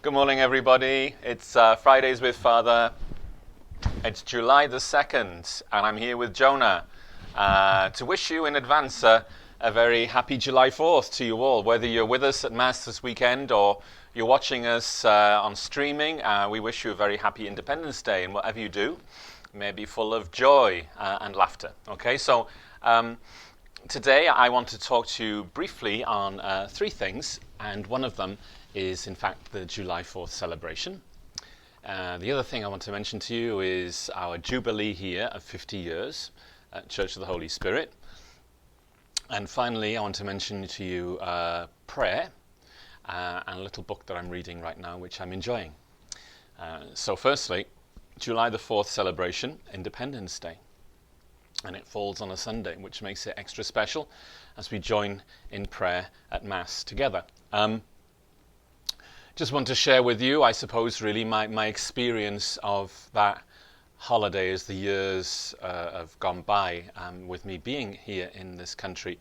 Good morning, everybody. It's Fridays with Father. It's July the 2nd, and I'm here with Jonah to wish you in advance a very happy July 4th to you all. Whether you're with us at Mass this weekend or you're watching us on streaming, we wish you a very happy Independence Day, and whatever you do, may be full of joy and laughter. Okay, so today I want to talk to you briefly on three things, and one of them is in fact the July 4th celebration. The other thing I want to mention to you is our Jubilee here of 50 years at Church of the Holy Spirit. And finally, I want to mention to you prayer and a little book that I'm reading right now, which I'm enjoying. So firstly, July the 4th celebration, Independence Day. And it falls on a Sunday, which makes it extra special as we join in prayer at Mass together. Just want to share with you, I suppose, really my experience of that holiday as the years have gone by with me being here in this country.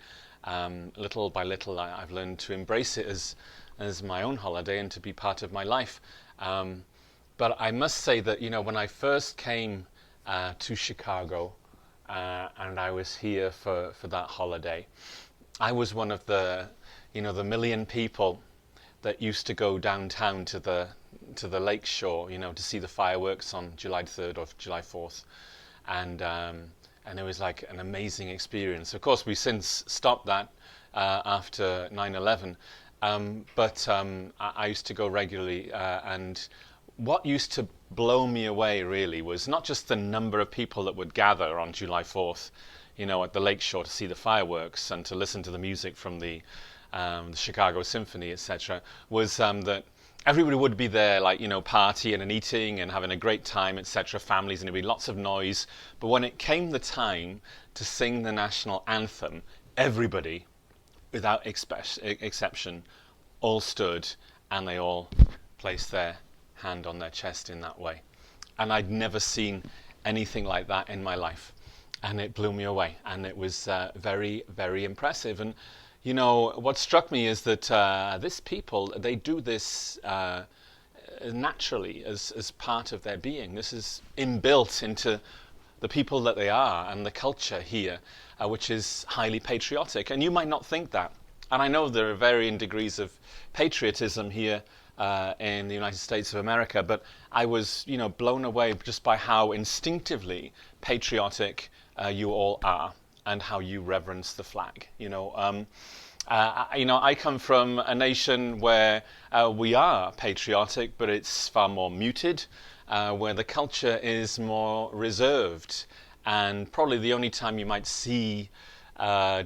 Little by little, I've learned to embrace it as my own holiday and to be part of my life. But I must say that, when I first came to Chicago and I was here for that holiday, I was one of the million people that used to go downtown to the lake shore, to see the fireworks on July 3rd or July 4th, and it was like an amazing experience. Of course, we since stopped that after 9/11, but I used to go regularly, and what used to blow me away really was not just the number of people that would gather on July 4th, at the lake shore to see the fireworks and to listen to the music from the Chicago Symphony, etc., was that everybody would be there, partying and eating and having a great time, etc., families, and there'd be lots of noise. But when it came the time to sing the national anthem, everybody, without exception, all stood and they all placed their hand on their chest in that way. And I'd never seen anything like that in my life. And it blew me away. And it was very, very impressive. And what struck me is that this people, they do this naturally as part of their being. This is inbuilt into the people that they are and the culture here, which is highly patriotic. And you might not think that. And I know there are varying degrees of patriotism here in the United States of America, but I was, blown away just by how instinctively patriotic you all are, and how you reverence the flag. I come from a nation where we are patriotic, but it's far more muted, where the culture is more reserved, and probably the only time you might see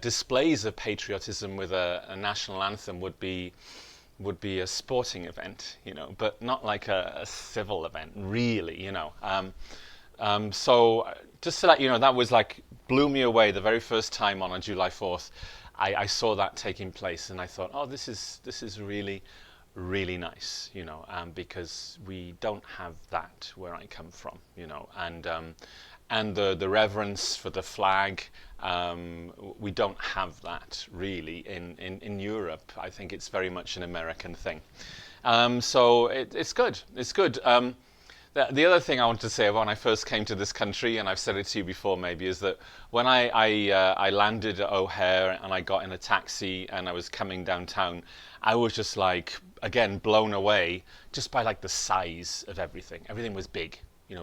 displays of patriotism with a national anthem would be a sporting event, but not like a civil event, really, So just to let you know, that was blew me away the very first time on July 4th. I saw that taking place, and I thought, oh, this is really, really nice, because we don't have that where I come from, and the reverence for the flag, we don't have that really in Europe. I think it's very much an American thing. So it's good. It's good. The other thing I wanted to say when I first came to this country, and I've said it to you before maybe, is that when I landed at O'Hare and I got in a taxi and I was coming downtown, I was just again, blown away just by the size of everything. Everything was big,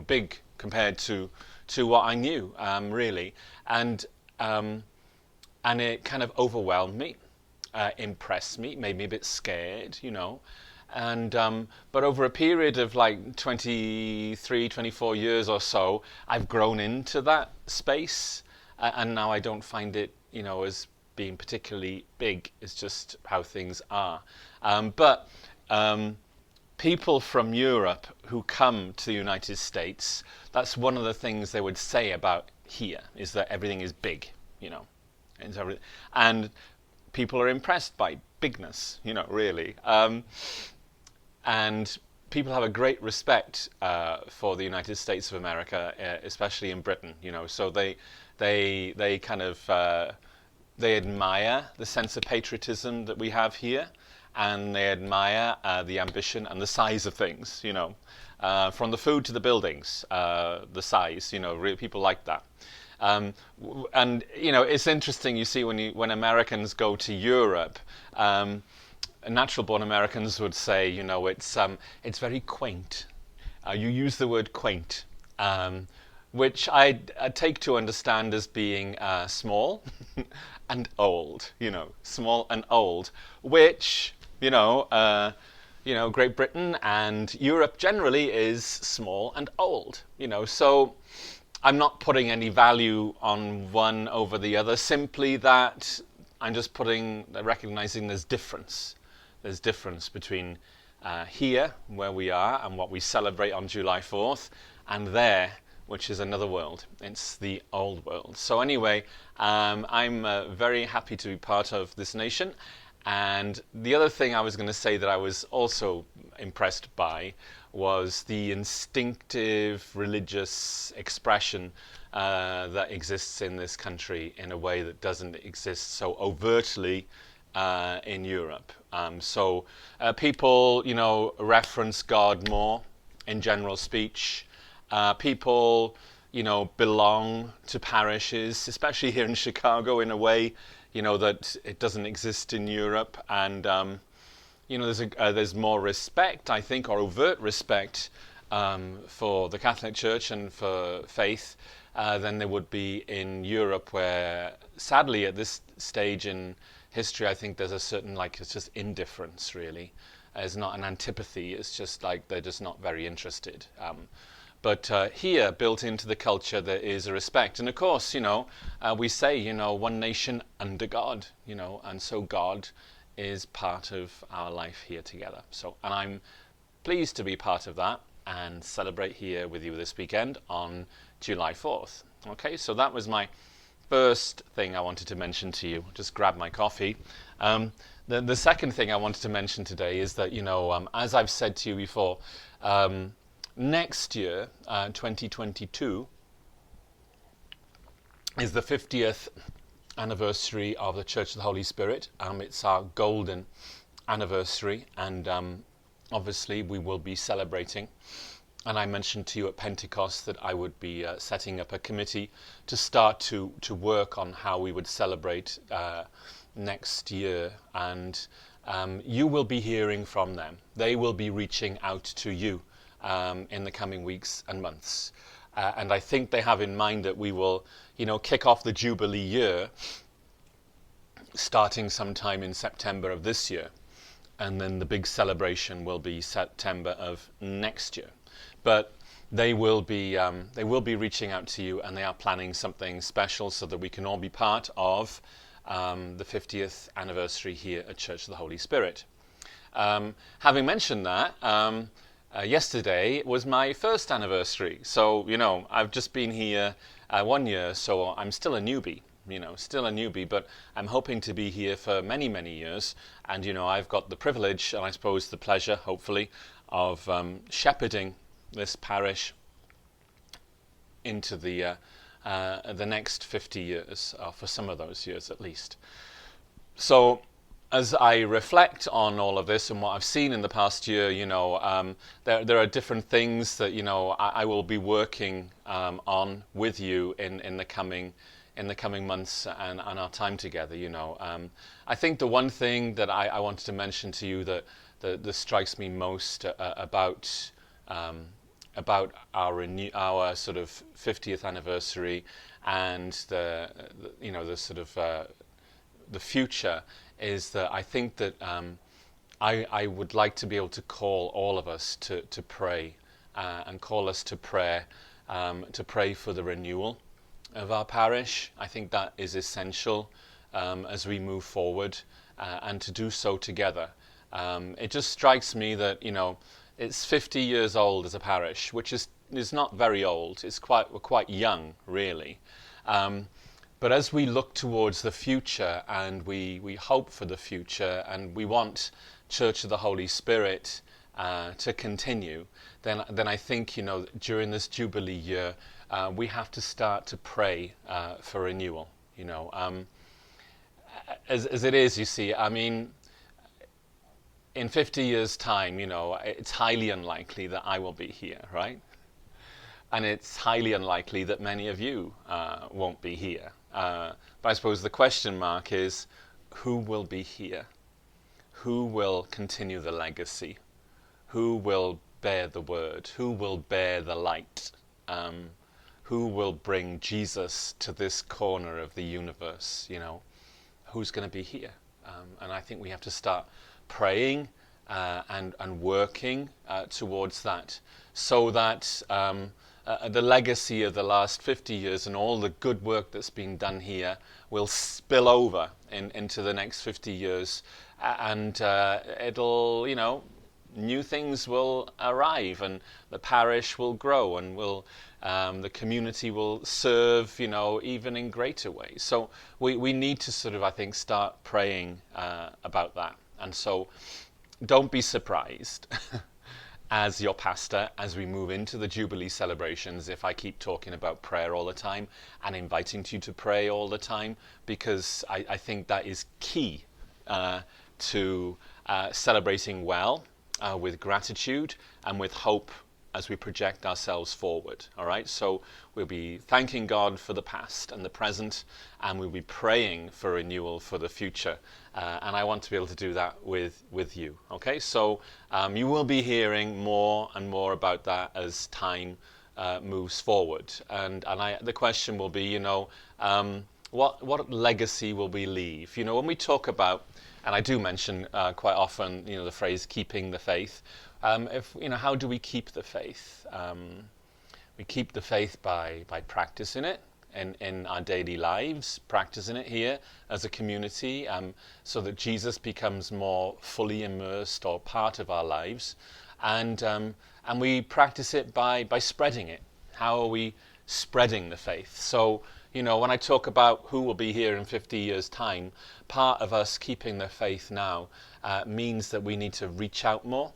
big compared to what I knew, really. And it kind of overwhelmed me, impressed me, made me a bit scared, And but over a period of 23, 24 years or so, I've grown into that space, and now I don't find it, as being particularly big. It's just how things are. But people from Europe who come to the United States, that's one of the things they would say about here, is that everything is big, and people are impressed by bigness, really. And people have a great respect for the United States of America, especially in Britain. So they kind of they admire the sense of patriotism that we have here, and they admire the ambition and the size of things, from the food to the buildings, the size, people like that. And it's interesting. You see, when Americans go to Europe, natural-born Americans would say, it's very quaint. You use the word quaint, which I take to understand as being small and old. Small and old, which Great Britain and Europe generally is small and old. So I'm not putting any value on one over the other. Simply that I'm just recognizing there's difference. There's difference between here, where we are, and what we celebrate on July 4th, and there, which is another world. It's the old world. So anyway, I'm very happy to be part of this nation. And the other thing I was going to say that I was also impressed by was the instinctive religious expression that exists in this country in a way that doesn't exist so overtly in Europe. So people, reference God more in general speech. People, belong to parishes, especially here in Chicago, in a way, that it doesn't exist in Europe. And, there's more respect, I think, or overt respect for the Catholic Church and for faith than there would be in Europe, where, sadly, at this stage in history, I think there's a certain, it's just indifference, really. It's not an antipathy. It's just they're just not very interested. But here, built into the culture, there is a respect. And of course, we say, one nation under God, and so God is part of our life here together. And I'm pleased to be part of that and celebrate here with you this weekend on July 4th. Okay, so that was my first thing I wanted to mention to you. Just grab my coffee. The second thing I wanted to mention today is that, as I've said to you before, next year, 2022, is the 50th anniversary of the Church of the Holy Spirit. It's our golden anniversary, and obviously we will be celebrating. And I mentioned to you at Pentecost that I would be setting up a committee to start to work on how we would celebrate next year. And you will be hearing from them. They will be reaching out to you in the coming weeks and months. And I think they have in mind that we will, kick off the Jubilee year starting sometime in September of this year. And then the big celebration will be September of next year. But they will be reaching out to you, and they are planning something special so that we can all be part of the 50th anniversary here at Church of the Holy Spirit. Having mentioned that, yesterday was my first anniversary. So, I've just been here 1 year, so I'm still a newbie. But I'm hoping to be here for many, many years. And, I've got the privilege, and I suppose the pleasure, hopefully, of shepherding this parish into the next 50 years, for some of those years at least. So, as I reflect on all of this and what I've seen in the past year, there are different things that I will be working on with you in the coming months and our time together. I think the one thing that I wanted to mention to you that strikes me most about our sort of 50th anniversary and the sort of the future is that I think that I would like to be able to call all of us to pray and call us to prayer to pray for the renewal of our parish. I think that is essential as we move forward and to do so together. It just strikes me that it's 50 years old as a parish, which is not very old. We're quite young, really. But as we look towards the future and we hope for the future and we want Church of the Holy Spirit to continue, then I think during this Jubilee year we have to start to pray for renewal. As it is, you see, I mean, in 50 years' time, it's highly unlikely that I will be here, right? And it's highly unlikely that many of you won't be here. But I suppose the question mark is, who will be here? Who will continue the legacy? Who will bear the word? Who will bear the light? Who will bring Jesus to this corner of the universe? Who's going to be here? And I think we have to start praying and working towards that, so that the legacy of the last 50 years and all the good work that's been done here will spill over into the next 50 years, and it'll, new things will arrive, and the parish will grow, and the community will serve, even in greater ways. So we need to sort of, I think, start praying about that. And so don't be surprised as your pastor, as we move into the Jubilee celebrations, if I keep talking about prayer all the time and inviting you to pray all the time, because I think that is key to celebrating well, with gratitude and with hope as we project ourselves forward. All right, so we'll be thanking God for the past and the present, and we'll be praying for renewal for the future. And I want to be able to do that with you. Okay, so you will be hearing more and more about that as time moves forward. And the question will be, what legacy will we leave? When we talk about, and I do mention quite often, the phrase "keeping the faith." How do we keep the faith? We keep the faith by practicing it in our daily lives, practicing it here as a community, so that Jesus becomes more fully immersed or part of our lives, and we practice it by spreading it. How are we spreading the faith? So, when I talk about who will be here in 50 years' time, part of us keeping the faith now means that we need to reach out more,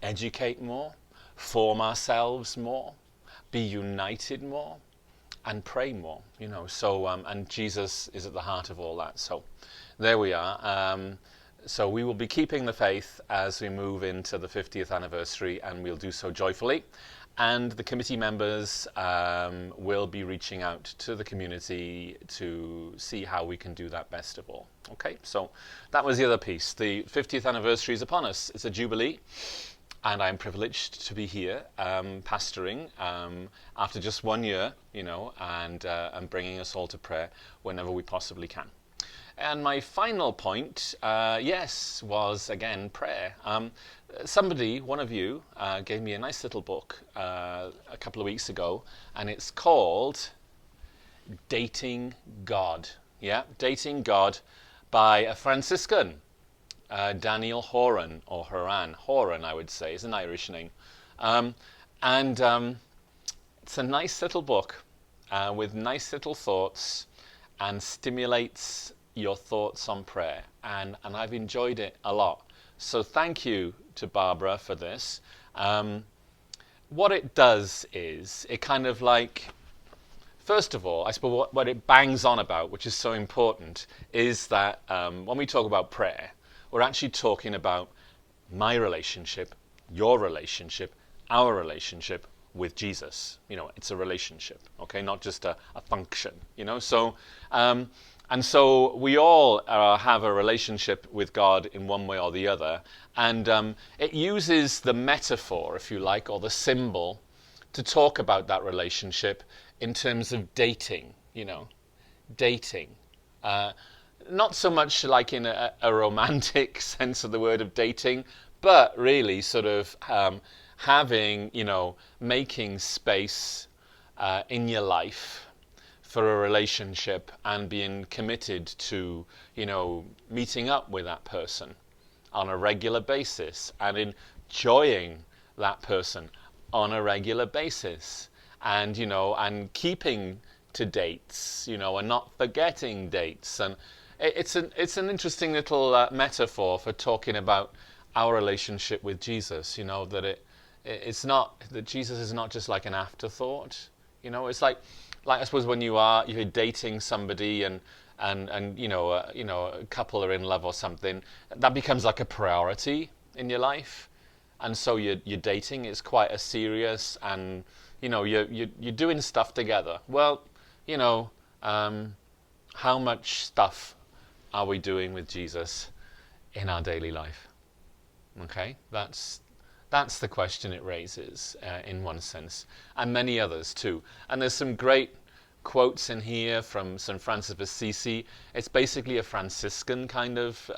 educate more, form ourselves more, be united more, and pray more. So and Jesus is at the heart of all that. So there we are. So we will be keeping the faith as we move into the 50th anniversary, and we'll do so joyfully. And the committee members will be reaching out to the community to see how we can do that best of all. Okay, so that was the other piece. The 50th anniversary is upon us. It's a jubilee, and I'm privileged to be here pastoring after just 1 year, and bringing us all to prayer whenever we possibly can. And my final point, was again prayer. Somebody, one of you, gave me a nice little book a couple of weeks ago, and it's called Dating God. Yeah, Dating God by a Franciscan, Daniel Horan, or Horan. Horan, I would say, is an Irish name. It's a nice little book with nice little thoughts, and stimulates your thoughts on prayer, and I've enjoyed it a lot. So thank you to Barbara for this. What it does is, it kind of like, first of all, I suppose what it bangs on about, which is so important, is that when we talk about prayer, we're actually talking about my relationship, your relationship, our relationship with Jesus. It's a relationship, okay, not just a function, So, and so we all have a relationship with God in one way or the other, and it uses the metaphor, if you like, or the symbol, to talk about that relationship in terms of dating. Dating. Not so much like in a romantic sense of the word of dating, but really sort of having, making space in your life for a relationship, and being committed to, meeting up with that person on a regular basis, and enjoying that person on a regular basis, and, and keeping to dates, and not forgetting dates. And it's an interesting little metaphor for talking about our relationship with Jesus, that it's not, that Jesus is not just like an afterthought. It's like I suppose when you're dating somebody, and and a couple are in love or something, that becomes like a priority in your life, and so your dating is quite a serious, and you're doing stuff together. Well, you know, how much stuff are we doing with Jesus in our daily life? Okay, that's the question it raises, in one sense, and many others too. And there's some great quotes in here from St. Francis of Assisi. It's basically a Franciscan kind of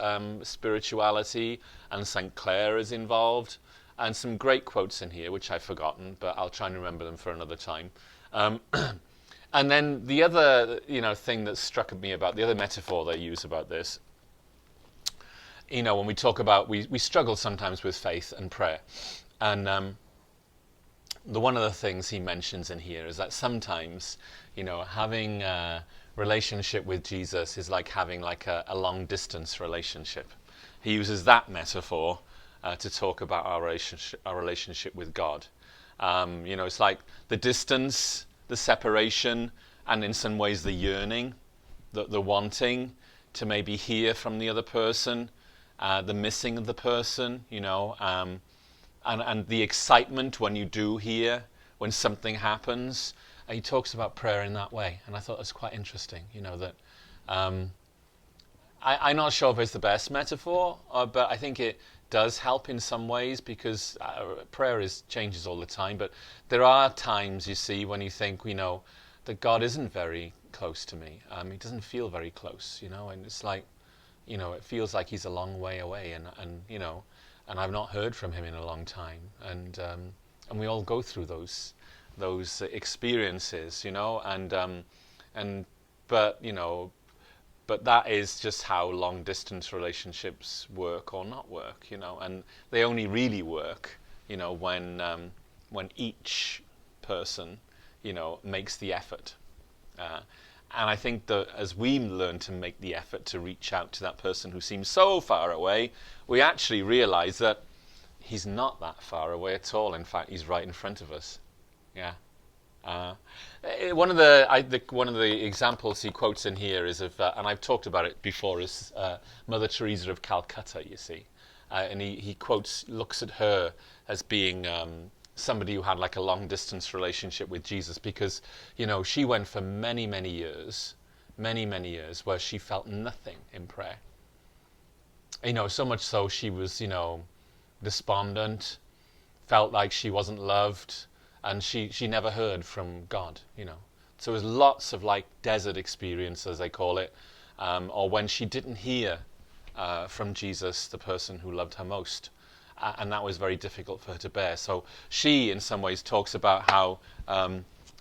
spirituality, and St. Clare is involved. And some great quotes in here, which I've forgotten, but I'll try and remember them for another time. And then the other, thing that struck me about the other metaphor they use about this, when we talk about, we struggle sometimes with faith and prayer. And one of the things he mentions in here is that sometimes, having a relationship with Jesus is like having like a long distance relationship. He uses that metaphor to talk about our relationship with God. It's like the distance, the separation, and in some ways the yearning, the wanting to maybe hear from the other person, the missing of the person, and the excitement when you do hear, when something happens. He talks about prayer in that way, and I thought it was quite interesting, that I'm not sure if it's the best metaphor, but I think it does help in some ways, because prayer changes all the time, but there are times, you see, when you think, that God isn't very close to me. He doesn't feel very close, and it's like, it feels like he's a long way away, and I've not heard from him in a long time, and we all go through those experiences, but that is just how long distance relationships work or not work, and they only really work, when each person, makes the effort. And I think that as we learn to make the effort to reach out to that person who seems so far away, we actually realize that he's not that far away at all. In fact, he's right in front of us. Yeah. One of the examples he quotes in here is of, and I've talked about it before, is Mother Teresa of Calcutta, you see. And he looks at her as being somebody who had like a long distance relationship with Jesus, because she went for many years where she felt nothing in prayer, so much so she was despondent, felt like she wasn't loved, and she never heard from God. So there was lots of like desert experience, as they call it, or when she didn't hear from Jesus, the person who loved her most. And that was very difficult for her to bear. So she, in some ways, talks about how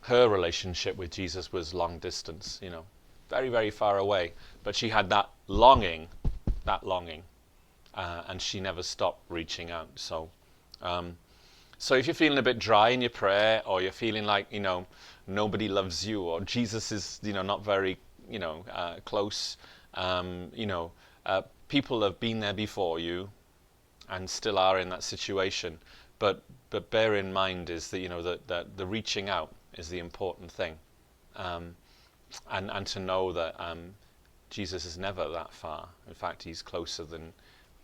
her relationship with Jesus was long distance, very, very far away. But she had that longing, and she never stopped reaching out. So if you're feeling a bit dry in your prayer, or you're feeling like, nobody loves you, or Jesus is, not very, close, people have been there before you, and still are in that situation, but bear in mind is that that the reaching out is the important thing, and to know that Jesus is never that far. In fact, he's closer than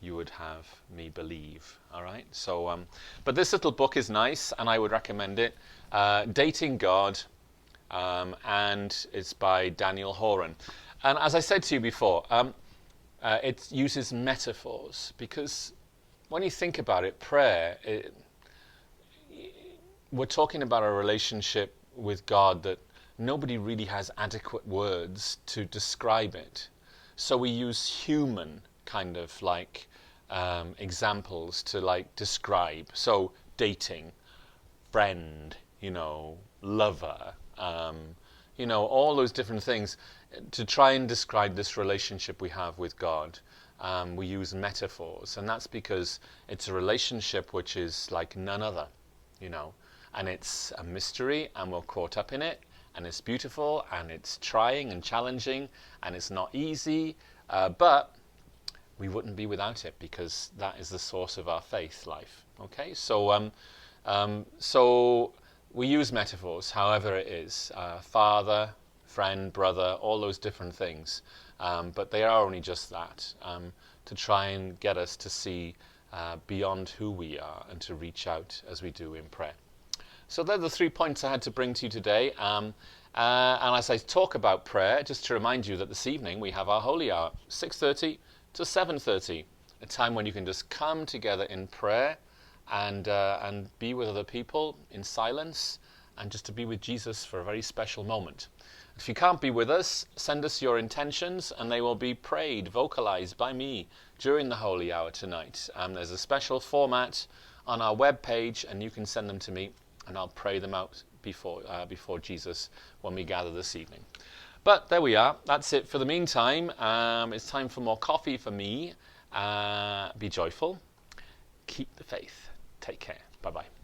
you would have me believe. All right. So, but this little book is nice, and I would recommend it. Dating God, and it's by Daniel Horan. And as I said to you before, it uses metaphors, because when you think about it, prayer, we're talking about a relationship with God that nobody really has adequate words to describe it. So we use human kind of like examples to like describe. So dating, friend, lover, all those different things to try and describe this relationship we have with God. We use metaphors, and that's because it's a relationship which is like none other, and it's a mystery, and we're caught up in it, and it's beautiful, and it's trying and challenging, and it's not easy, but we wouldn't be without it, because that is the source of our faith life. Okay, so so we use metaphors, however it is, father, friend, brother, all those different things. but they are only just that, to try and get us to see beyond who we are and to reach out as we do in prayer. So they're the 3 points I had to bring to you today. And as I talk about prayer, just to remind you that this evening we have our Holy Hour, 6:30 to 7:30, a time when you can just come together in prayer and be with other people in silence and just to be with Jesus for a very special moment. If you can't be with us, send us your intentions and they will be prayed, vocalized by me during the Holy Hour tonight. There's a special format on our web page and you can send them to me and I'll pray them out before Jesus when we gather this evening. But there we are. That's it for the meantime. It's time for more coffee for me. Be joyful. Keep the faith. Take care. Bye-bye.